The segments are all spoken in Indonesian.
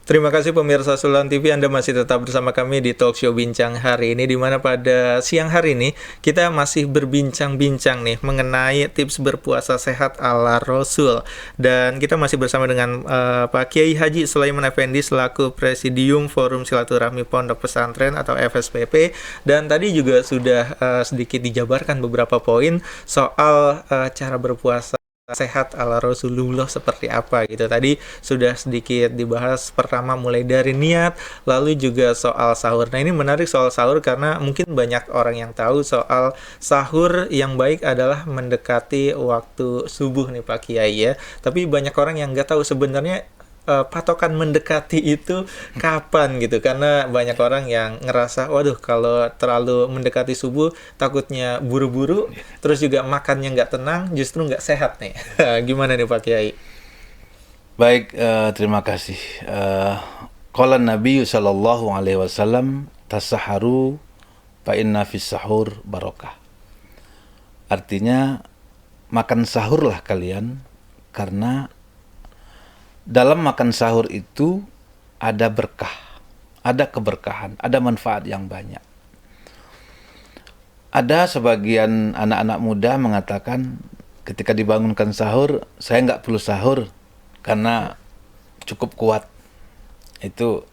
Terima kasih pemirsa Sulan TV, Anda masih tetap bersama kami di Talk Show Bincang hari ini, di mana pada siang hari ini kita masih berbincang-bincang nih mengenai tips berpuasa sehat ala Rasul. Dan kita masih bersama dengan Pak Kiai Haji Sulaiman Effendi selaku Presidium Forum Silaturahmi Pondok Pesantren atau FSPP. Dan tadi juga sudah sedikit dijabarkan beberapa poin soal cara berpuasa sehat ala Rasulullah seperti apa gitu. Tadi sudah sedikit dibahas, pertama mulai dari niat, lalu juga soal sahur. Nah, ini menarik soal sahur karena mungkin banyak orang yang tahu soal sahur yang baik adalah mendekati waktu subuh nih Pak Kiai ya. Tapi banyak orang yang nggak tahu sebenarnya patokan mendekati itu kapan gitu, karena banyak orang yang ngerasa waduh kalau terlalu mendekati subuh takutnya buru-buru, terus juga makannya nggak tenang, justru nggak sehat nih. Gimana nih Pak Kiai? Baik, terima kasih. Qala Nabi sallallahu alaihi wasallam, tasaharu fa inna fis sahur barokah. Artinya makan sahurlah kalian, karena dalam makan sahur itu ada berkah, ada keberkahan, ada manfaat yang banyak. Ada sebagian anak-anak muda mengatakan ketika dibangunkan sahur, saya nggak perlu sahur karena cukup kuat. Itu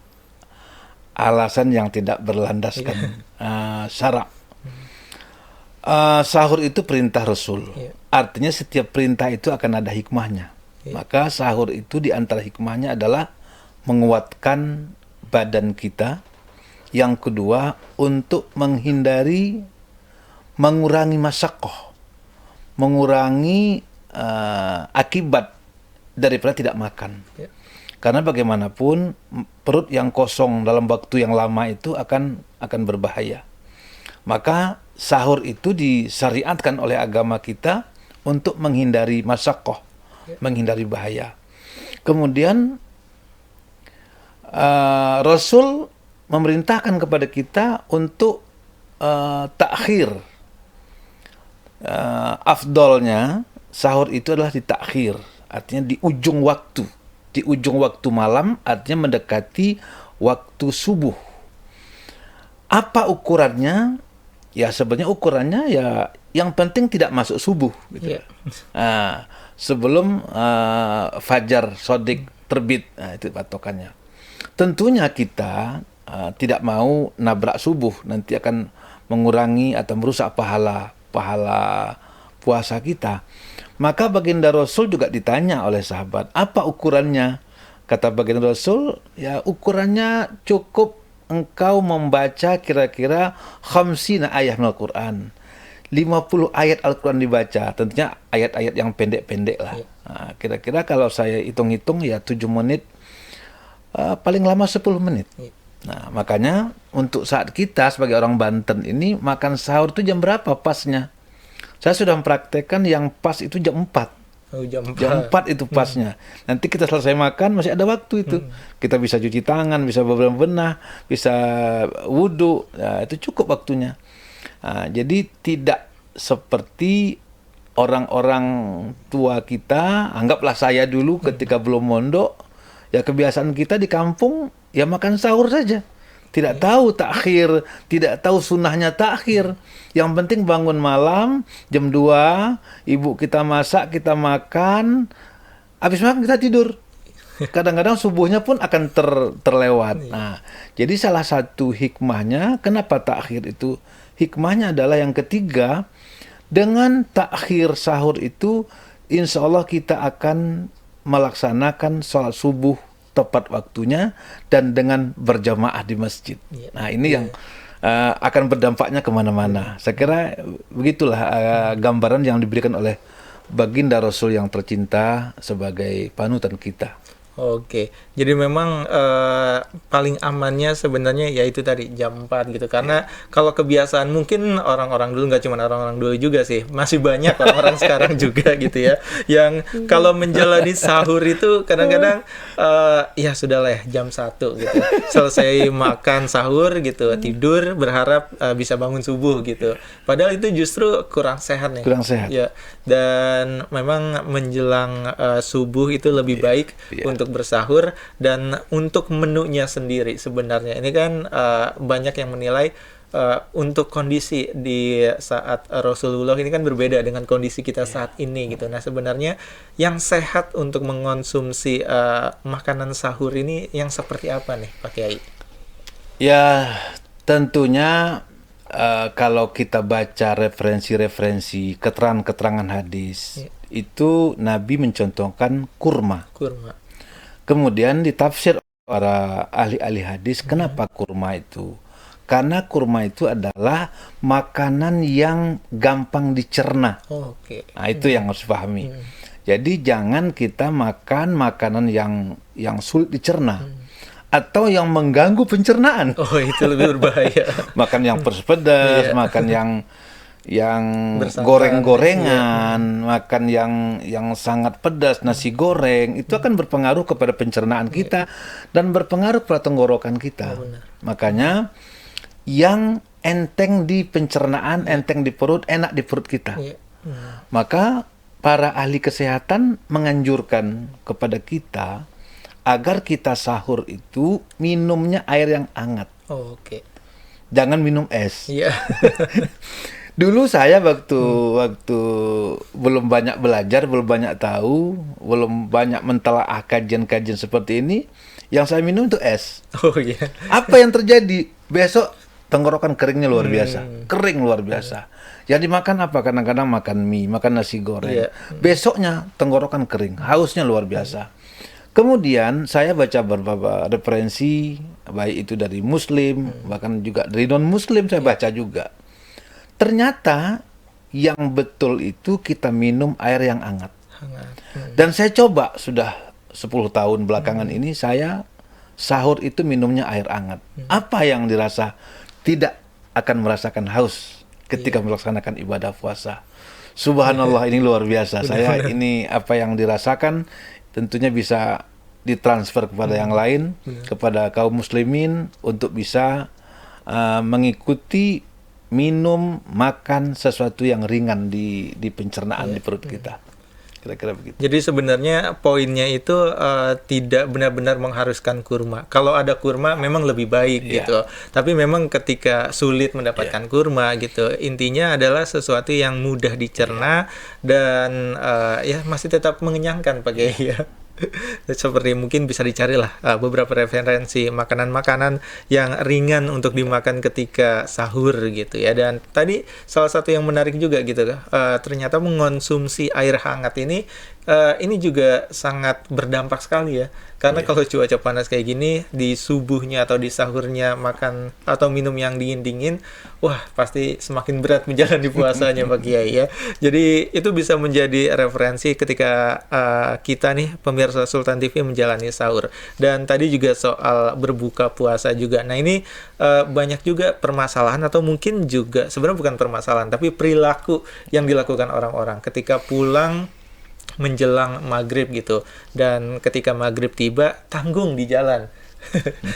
alasan yang tidak berlandaskan syarak. Sahur itu perintah Rasul. Artinya setiap perintah itu akan ada hikmahnya. Maka sahur itu di antara hikmahnya adalah menguatkan badan kita. Yang kedua, untuk mengurangi masyaqqah, mengurangi akibat daripada tidak makan. Karena bagaimanapun perut yang kosong dalam waktu yang lama itu akan berbahaya. Maka sahur itu disyariatkan oleh agama kita untuk menghindari masyaqqah, menghindari bahaya. Kemudian Rasul memerintahkan kepada kita untuk takhir. Afdolnya sahur itu adalah di takhir, artinya di ujung waktu. Di ujung waktu malam, artinya mendekati waktu subuh. Apa ukurannya? Ya sebenarnya ukurannya ya yang penting tidak masuk subuh gitu. Sebelum fajar shodiq terbit, itu patokannya. Tentunya kita tidak mau nabrak subuh, nanti akan mengurangi atau merusak pahala puasa kita. Maka baginda Rasul juga ditanya oleh sahabat, apa ukurannya? Kata baginda Rasul, ya ukurannya cukup engkau membaca kira-kira 50 ayat Al-Quran. 50 ayat Al-Quran dibaca, tentunya ayat-ayat yang pendek-pendek lah. Nah, kira-kira kalau saya hitung-hitung ya 7 menit, paling lama 10 menit. Nah, makanya untuk saat kita sebagai orang Banten ini makan sahur itu jam berapa pasnya? Saya sudah mempraktekkan yang pas itu jam 4. Jam 4 itu pasnya. Nanti kita selesai makan masih ada waktu itu. Kita bisa cuci tangan, bisa bebenah, bisa wudhu. Nah, itu cukup waktunya. Nah, jadi tidak seperti orang-orang tua kita, anggaplah saya dulu ketika belum mondok, ya kebiasaan kita di kampung ya makan sahur saja. Tidak tahu takhir, tidak tahu sunnahnya takhir. Yang penting bangun malam, jam 2, ibu kita masak, kita makan, habis makan kita tidur. Kadang-kadang subuhnya pun akan terlewat. Nah, jadi salah satu hikmahnya, kenapa takhir itu? Hikmahnya adalah yang ketiga, dengan takhir sahur itu, insya Allah kita akan melaksanakan sholat subuh tepat waktunya dan dengan berjamaah di masjid. Nah, ini yang akan berdampaknya kemana-mana. Saya kira begitulah gambaran yang diberikan oleh baginda Rasul yang tercinta sebagai panutan kita. Oke, jadi memang paling amannya sebenarnya yaitu tadi jam 4 gitu. Karena kalau kebiasaan mungkin orang-orang dulu, nggak cuma orang-orang dulu juga sih, masih banyak orang-orang sekarang juga gitu ya, yang kalau menjalani sahur itu kadang-kadang ya sudahlah ya jam 1 gitu. Selesai makan sahur gitu, tidur berharap bisa bangun subuh gitu. Padahal itu justru kurang sehat nih. Kurang sehat. Ya, dan memang menjelang subuh itu lebih baik untuk untuk bersahur dan untuk menunya sendiri sebenarnya. Ini kan banyak yang menilai untuk kondisi di saat Rasulullah ini kan berbeda dengan kondisi kita saat ini gitu. Nah, sebenarnya yang sehat untuk mengonsumsi makanan sahur ini yang seperti apa nih, Pak Kiai? Ya, tentunya kalau kita baca referensi-referensi keterangan-keterangan hadis, itu Nabi mencontohkan kurma. Kurma. Kemudian ditafsir para ahli-ahli hadis, kenapa kurma itu? Karena kurma itu adalah makanan yang gampang dicerna. Oh, oke. Nah, itu yang harus dipahami. Jadi jangan kita makan makanan yang sulit dicerna atau yang mengganggu pencernaan. Oh, itu lebih berbahaya. Makan yang pedas, Iya. makan yang Bersantan, goreng-gorengan, makan yang sangat pedas, nasi goreng, itu akan berpengaruh kepada pencernaan kita dan berpengaruh pada tenggorokan kita. benar. Makanya yang enteng di pencernaan, enteng di perut, enak di perut kita. Iya. Maka para ahli kesehatan menganjurkan kepada kita agar kita sahur itu minumnya air yang hangat. Oh, oke. Jangan minum es. Iya. Dulu saya waktu belum banyak belajar, belum banyak tahu, belum banyak mentelaah kajian-kajian seperti ini, yang saya minum itu es. Oh, iya. Apa yang terjadi? Besok tenggorokan keringnya luar biasa. Kering luar biasa. Yang dimakan apa? Kadang-kadang makan mie, makan nasi goreng. Iya. Besoknya tenggorokan kering, hausnya luar biasa. Kemudian saya baca beberapa referensi, baik itu dari Muslim, bahkan juga dari non-Muslim saya baca juga. Ternyata yang betul itu kita minum air yang hangat. Hangat. Dan saya coba sudah 10 tahun belakangan ini saya sahur itu minumnya air hangat. Apa yang dirasa? Tidak akan merasakan haus ketika melaksanakan ibadah puasa. Subhanallah, ini luar biasa. Saya ini apa yang dirasakan tentunya bisa ditransfer kepada yang lain, kepada kaum muslimin untuk bisa mengikuti minum, makan sesuatu yang ringan di pencernaan di perut kita. Kira-kira begitu. Jadi sebenarnya poinnya itu tidak benar-benar mengharuskan kurma. Kalau ada kurma memang lebih baik gitu. Tapi memang ketika sulit mendapatkan kurma gitu, intinya adalah sesuatu yang mudah dicerna dan ya masih tetap mengenyangkan Pak Kiai ya. Seperti mungkin bisa dicarilah beberapa referensi makanan-makanan yang ringan untuk dimakan ketika sahur gitu ya. Dan tadi salah satu yang menarik juga gitu, ternyata mengonsumsi air hangat ini juga sangat berdampak sekali ya. Karena kalau cuaca panas kayak gini, di subuhnya atau di sahurnya makan atau minum yang dingin-dingin, wah pasti semakin berat menjalani puasanya Pak Kiai ya. Jadi itu bisa menjadi referensi ketika kita nih pemirsa Sultan TV menjalani sahur. Dan tadi juga soal berbuka puasa juga. Nah ini banyak juga permasalahan atau mungkin juga sebenarnya bukan permasalahan, tapi perilaku yang dilakukan orang-orang ketika pulang menjelang maghrib gitu, dan ketika maghrib tiba tanggung di jalan.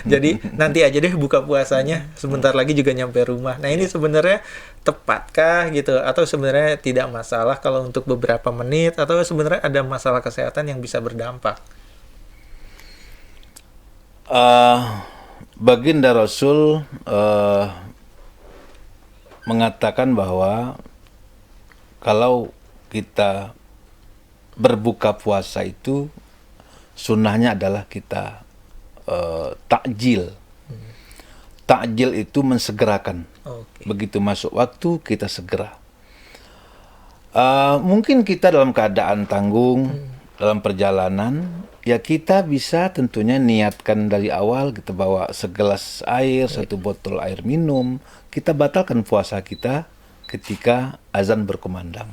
Jadi nanti aja deh buka puasanya, sebentar lagi juga nyampe rumah. Nah ini sebenarnya tepatkah gitu, atau sebenarnya tidak masalah kalau untuk beberapa menit, atau sebenarnya ada masalah kesehatan yang bisa berdampak? Baginda Rasul mengatakan bahwa kalau kita berbuka puasa itu sunnahnya adalah kita takjil. Takjil itu mensegerakan. Oke. Begitu masuk waktu kita segera. Mungkin kita dalam keadaan tanggung, dalam perjalanan, ya kita bisa tentunya niatkan dari awal, kita bawa segelas air, satu botol air minum, kita batalkan puasa kita ketika azan berkumandang.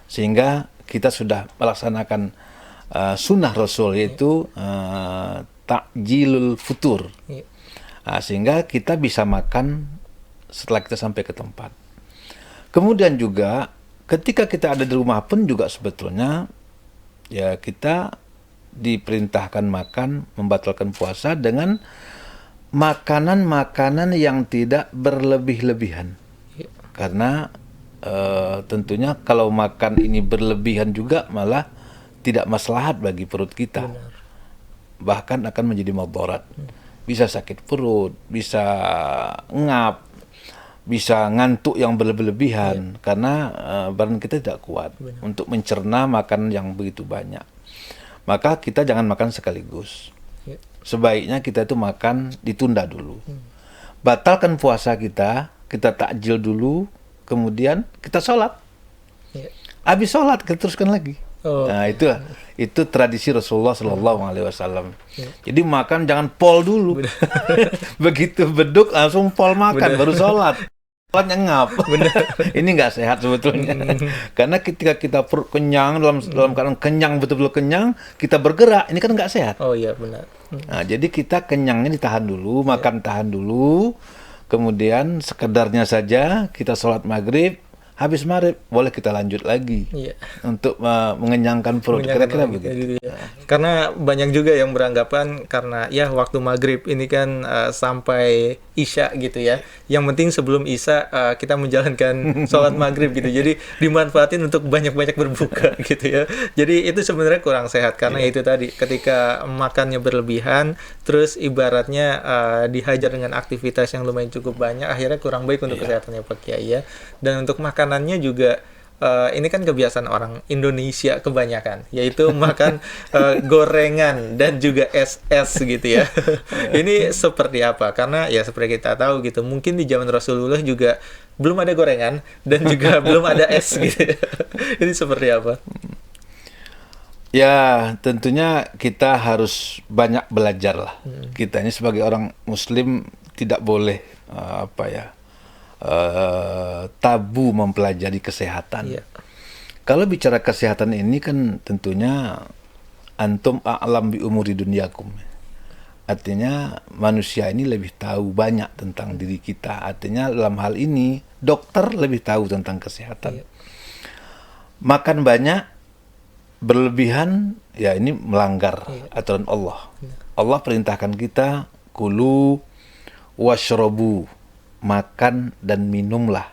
Sehingga kita sudah melaksanakan sunnah Rasul, yaitu takjilul futur. Sehingga kita bisa makan setelah kita sampai ke tempat. Kemudian juga ketika kita ada di rumah pun juga sebetulnya ya kita diperintahkan makan, membatalkan puasa dengan makanan-makanan yang tidak berlebih-lebihan. Karena tentunya kalau makan ini berlebihan juga malah tidak maslahat bagi perut kita. Benar. bahkan akan menjadi mudarat. Bisa sakit perut, bisa ngap, bisa ngantuk yang berlebihan karena badan kita tidak kuat untuk mencerna makan yang begitu banyak. Maka kita jangan makan sekaligus. Sebaiknya kita itu makan ditunda dulu. Batalkan puasa kita takjil dulu, kemudian kita sholat. Habis sholat kita teruskan lagi. Nah, itu tradisi Rasulullah Sallallahu Alaihi Wasallam. Jadi makan jangan pol dulu. Begitu beduk langsung pol makan, baru sholat. Sholatnya ngap. Ini nggak sehat sebetulnya. Karena ketika kita perut kenyang, dalam keadaan kenyang, betul-betul kenyang, kita bergerak, ini kan nggak sehat. Oh iya, benar. Nah, jadi kita kenyangnya ditahan dulu, makan tahan dulu, kemudian sekedarnya saja kita sholat maghrib. Habis maghrib boleh kita lanjut lagi untuk mengenyangkan perut. Kira-kira begitu. Karena banyak juga yang beranggapan karena ya waktu maghrib ini kan sampai isya gitu ya. Yang penting sebelum isya kita menjalankan sholat maghrib gitu. Jadi dimanfaatin untuk banyak-banyak berbuka gitu ya. Jadi itu sebenarnya kurang sehat karena itu tadi ketika makannya berlebihan, terus ibaratnya dihajar dengan aktivitas yang lumayan cukup banyak, akhirnya kurang baik untuk kesehatannya Pak Kiai ya. Dan untuk makanannya juga ini kan kebiasaan orang Indonesia kebanyakan, yaitu makan gorengan dan juga es gitu ya. Ini seperti apa? Karena ya seperti kita tahu gitu, mungkin di zaman Rasulullah juga belum ada gorengan dan juga belum ada es gitu. Ini seperti apa? Ya, tentunya kita harus banyak belajar lah. Kita ini sebagai orang Muslim tidak boleh tabu mempelajari kesehatan. Kalau bicara kesehatan ini kan tentunya antum a'lam bi umuri dunyakum. Artinya manusia ini lebih tahu banyak tentang diri kita. Artinya dalam hal ini dokter lebih tahu tentang kesehatan. Makan banyak berlebihan ya ini melanggar aturan Allah. Allah perintahkan kita kulu washrobu, makan dan minumlah.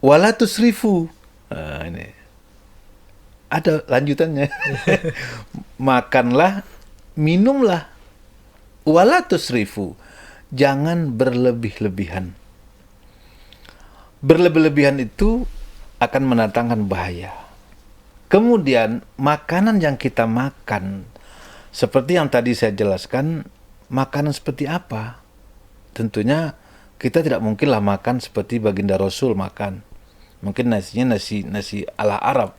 Wala tusrifu. Nah, ini ada lanjutannya. Makanlah, minumlah. Wala tusrifu. Jangan berlebih-lebihan. Berlebih-lebihan itu akan mendatangkan bahaya. Kemudian makanan yang kita makan, seperti yang tadi saya jelaskan, makanan seperti apa? Tentunya kita tidak mungkinlah makan seperti baginda Rasul makan. Mungkin nasinya nasi ala Arab,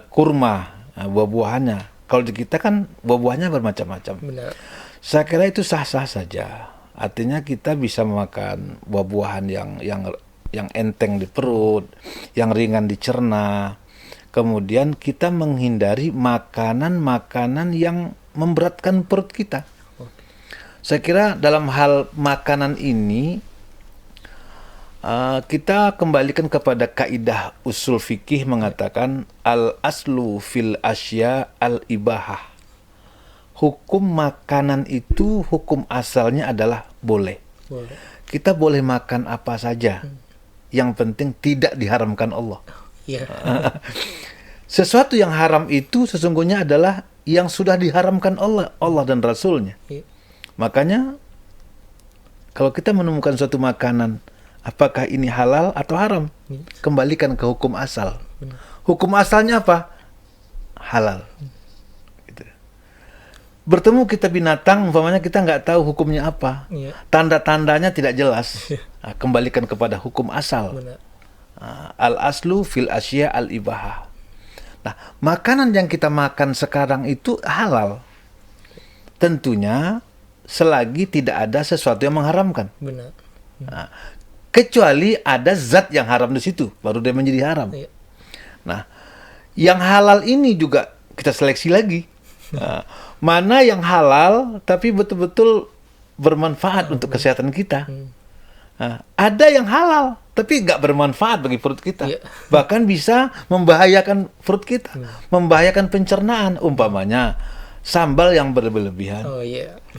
kurma, buah-buahannya. Kalau di kita kan buah-buahannya bermacam-macam. Benar. Saya kira itu sah-sah saja. Artinya kita bisa makan buah-buahan yang enteng di perut, yang ringan dicerna. Kemudian kita menghindari makanan-makanan yang memberatkan perut kita. Saya kira dalam hal makanan ini kita kembalikan kepada kaidah usul fikih mengatakan al-aslu fil asya al-ibahah. Hukum makanan itu hukum asalnya adalah boleh. Kita boleh makan apa saja. Yang penting tidak diharamkan Allah. Sesuatu yang haram itu sesungguhnya adalah yang sudah diharamkan Allah dan Rasulnya. Makanya kalau kita menemukan suatu makanan, apakah ini halal atau haram? Kembalikan ke hukum asal. Hukum asalnya apa? Halal. Gitu. Bertemu kita binatang, umpamanya kita nggak tahu hukumnya apa. Tanda-tandanya tidak jelas. Nah, kembalikan kepada hukum asal. Al-aslu fil asya al-ibahah. Nah, makanan yang kita makan sekarang itu halal. Tentunya selagi tidak ada sesuatu yang mengharamkan. Benar. Nah, kecuali ada zat yang haram di situ, baru dia menjadi haram. Nah, yang halal ini juga kita seleksi lagi. Nah, mana yang halal tapi betul-betul bermanfaat untuk kesehatan kita. Nah, ada yang halal tapi nggak bermanfaat bagi perut kita. Bahkan bisa membahayakan perut kita, membahayakan pencernaan. Umpamanya sambal yang berlebihan,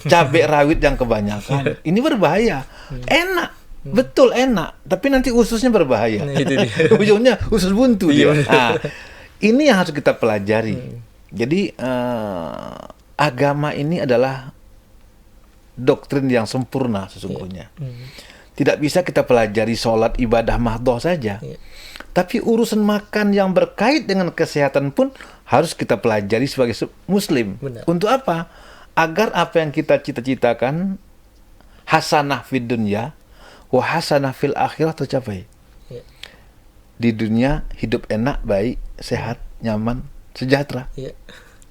cabai rawit yang kebanyakan, ini berbahaya. Enak, betul enak, tapi nanti ususnya berbahaya. Ujungnya usus buntu dia. Nah, ini yang harus kita pelajari. Jadi agama ini adalah doktrin yang sempurna sesungguhnya. Tidak bisa kita pelajari sholat ibadah mahdoh saja. Tapi urusan makan yang berkait dengan kesehatan pun harus kita pelajari sebagai muslim. Benar. Untuk apa? Agar apa yang kita cita-citakan, hasanah fid dunya wa hasanah fil akhirah tercapai. Iya. Di dunia hidup enak, baik, sehat, nyaman, sejahtera. Iya.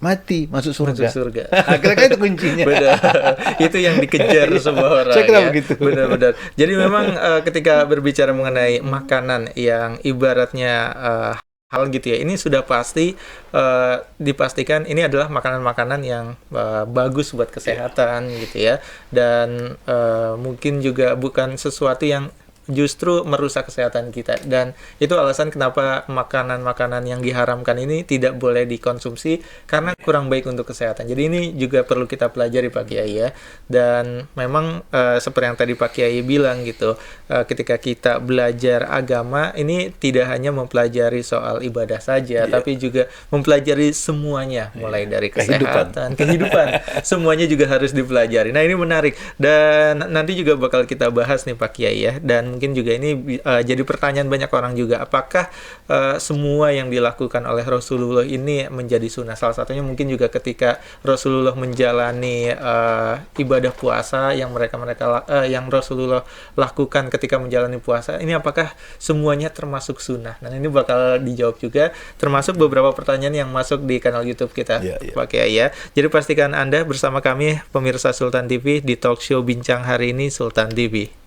Mati, masuk surga. Masuk surga. Kira-kira itu kuncinya. Benar. Itu yang dikejar semua orang. Saya kira ya. begitu. Benar-benar. Jadi memang ketika berbicara mengenai makanan yang ibaratnya hal gitu ya, ini sudah pasti dipastikan ini adalah makanan-makanan yang bagus buat kesehatan gitu ya, dan mungkin juga bukan sesuatu yang justru merusak kesehatan kita, dan itu alasan kenapa makanan-makanan yang diharamkan ini tidak boleh dikonsumsi karena kurang baik untuk kesehatan. Jadi ini juga perlu kita pelajari Pak Kiai ya. Dan memang seperti yang tadi Pak Kiai bilang gitu, ketika kita belajar agama ini tidak hanya mempelajari soal ibadah saja, tapi juga mempelajari semuanya, mulai dari kesehatan, kehidupan, semuanya juga harus dipelajari. Nah, ini menarik, dan nanti juga bakal kita bahas nih Pak Kiai ya. Dan mungkin juga ini jadi pertanyaan banyak orang juga, apakah semua yang dilakukan oleh Rasulullah ini menjadi sunnah? Salah satunya mungkin juga ketika Rasulullah menjalani ibadah puasa yang yang Rasulullah lakukan ketika menjalani puasa, ini apakah semuanya termasuk sunnah? Nah, ini bakal dijawab juga, termasuk beberapa pertanyaan yang masuk di kanal YouTube kita, Pak Kiai ya. Jadi pastikan Anda bersama kami pemirsa Sultan TV di talk show Bincang Hari Ini Sultan TV.